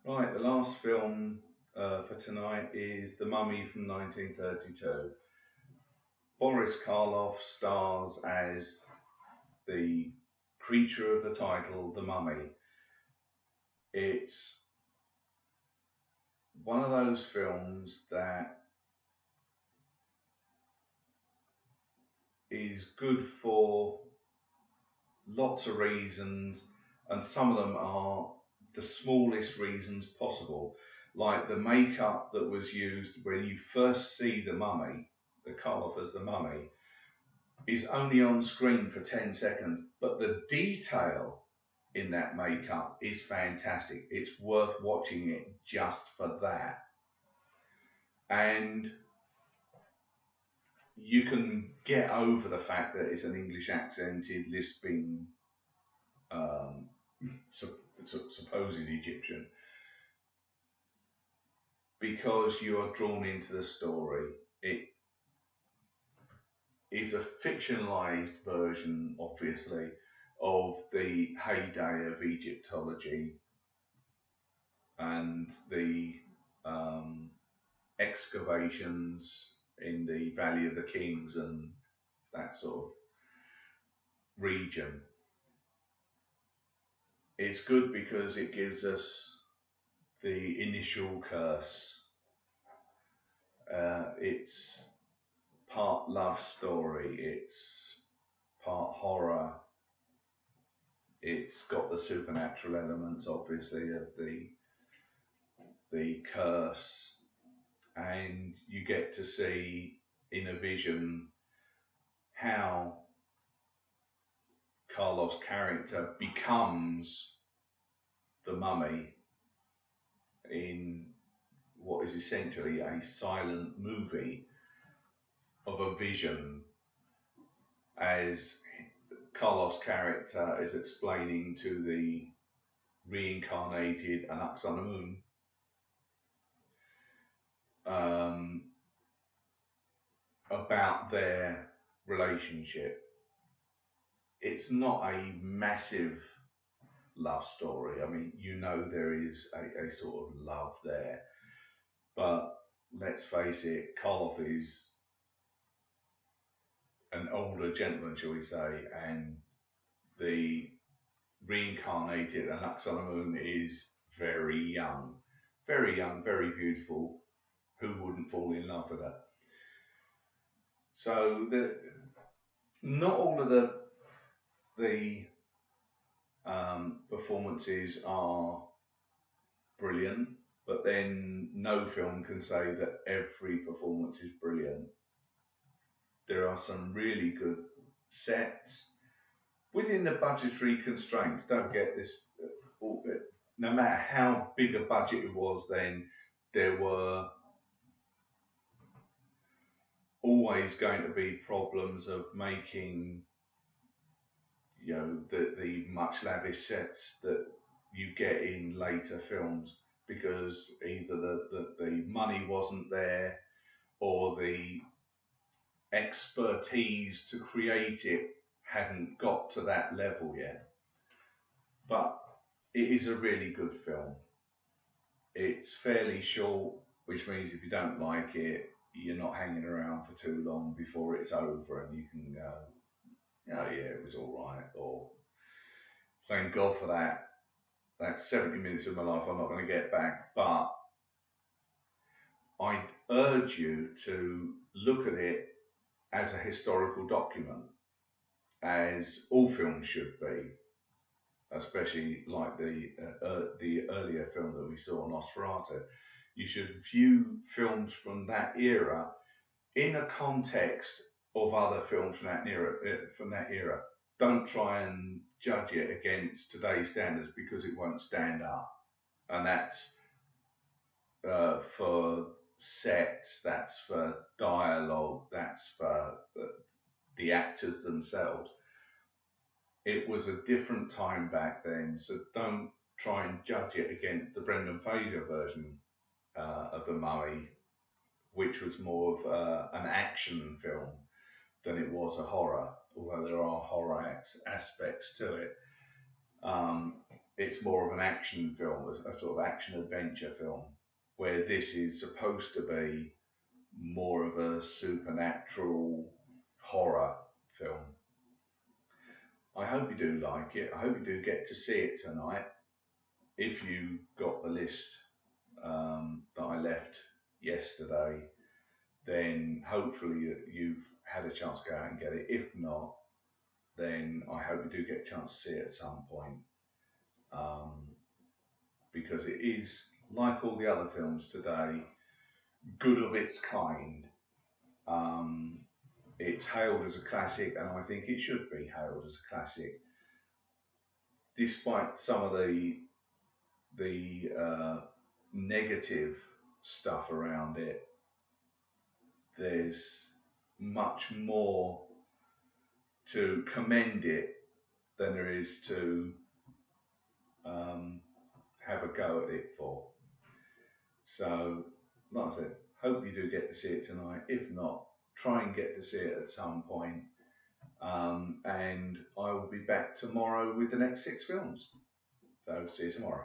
Right, the last film for tonight is The Mummy from 1932. Boris Karloff stars as the creature of the title, the Mummy. It's one of those films that is good for lots of reasons, and some of them are the smallest reasons possible. Like the makeup that was used when you first see the mummy, the Karloff as the mummy, is only on screen for 10 seconds, but the detail in that makeup is fantastic. It's worth watching it just for that. And you can get over the fact that it's an English accented, lisping, um, supposed Egyptian, because you are drawn into the story. It is a fictionalized version, obviously, of the heyday of Egyptology and the excavations in the Valley of the Kings and that sort of region. It's good because it gives us the initial curse. It's part love story, it's part horror, it's got the supernatural elements, obviously, of the curse, and you get to see in a vision how Karloff's character becomes the mummy in what is essentially a silent movie of a vision, as Karloff's character is explaining to the reincarnated Anaxanamun about their relationship. It's not a massive love story. I mean, you know there is a sort of love there, but let's face it, Karloff is an older gentleman, shall we say, and the reincarnated Anaxanamun is very young, very beautiful. Who wouldn't fall in love with her? So not all of the performances are brilliant, but then no film can say that every performance is brilliant. There are some really good sets within the budgetary constraints. Don't get this. No matter how big a budget it was then, there were always going to be problems of making, you know, the much lavish sets that you get in later films, because either the money wasn't there or the expertise to create it hadn't got to that level yet. But it is a really good film. It's fairly short, which means if you don't like it, you're not hanging around for too long before it's over and you can go, oh yeah, it was all right, or thank God for that. That's 70 minutes of my life I'm not going to get back. But I urge you to look at it as a historical document, as all films should be, especially like the earlier film that we saw, Nosferatu. You should view films from that era in a context of other films from that era. Don't try and judge it against today's standards, because it won't stand up. And that's for sets, that's for dialogue, that's for the actors themselves. It was a different time back then, so don't try and judge it against the Brendan Fraser version of The Mummy, which was more of an action film than it was a horror, although there are horror aspects to it. it's more of an action film, a sort of action adventure film, where this is supposed to be more of a supernatural horror film. I hope you do like it. I hope you do get to see it tonight. If you got the list that I left yesterday, then hopefully you've had a chance to go out and get it. If not, then I hope you do get a chance to see it at some point. Because it is, like all the other films today, good of its kind. It's hailed as a classic, and I think it should be hailed as a classic, despite some of the negative stuff around it. There's much more to commend it than there is to have a go at it for. So, like I said, hope you do get to see it tonight. If not, try and get to see it at some point. And I will be back tomorrow with the next 6 films. So, see you tomorrow.